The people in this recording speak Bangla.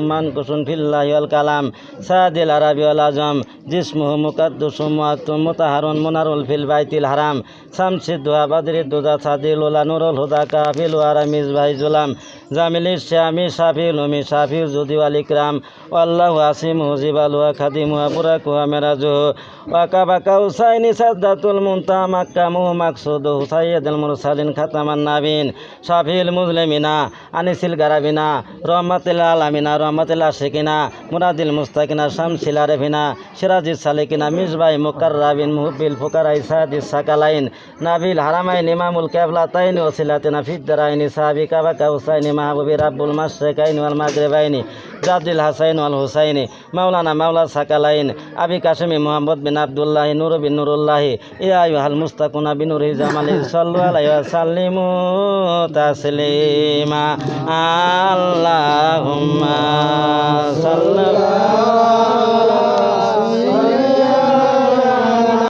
মান কুসুন ফিল্লাহি ওয়াল কালাম সাদিল আরবি ওয়াল আজম জিসমুহু মুকাদ্দাসুম মুআত্তুম মুতাহারুন মুনারুল ফিল বাইতিল হারাম শামসিদ দুহা বাদরিদ দুজা সাদিল উলা নুরুল হুদা কাফিল ওয়ারা মিজবাহি জুলাম জামিলিশ শামি শাফিউল উমি শাফিউল জুদি ওয়াল ইকরাম আল্লাহু আসিমুহু জিবালুহা খাদিমুহা বুরাকুহা মেরাজুহু ওয়াকাবা কাউসাইনি সাদদাতুল মুনতাহা মাক্কামুহু মাকসুদুহু সাইয়্যিদুল মুরসালিন খাতামান নাবিয়িন শাফিউল মুজলিমিনা আনিসিল গারাবিনা রহমাতুল আলামিনা রহমাতুল আশিকিনা মুরাদিল মুস্তাকিনা শামসিল আরিফিনা সিরাজিস সালিকিনা মিসবাহি মুকাররাবিন মুহিব্বিল ফুকারাই সাদিস সাকালাইন নাবিল হারামাইন ইমামুল কিবলাতাইন ওয়াসিলাতিনা ফিদ দারাইনি সাবিকা বা কাউসাইনি মাহবুবি রাব্বুল মাশরিকাইন ওয়াল মাগরিবাইনি জাদিল হাসাইন ওয়াল হুসাইনি মাওলানা মাওলা সাকালাইন আবি কাশিমি মুহাম্মদ বিন আব্দুল্লাহ নূর বিন নুরুল্লাহ ইয়া আইয়ুহাল মুস্তাকুনা বিনুরি জামালি সাল্লু আলাইহি ওয়া সাল্লিমু তাসলিমা আল্লাহুম্মা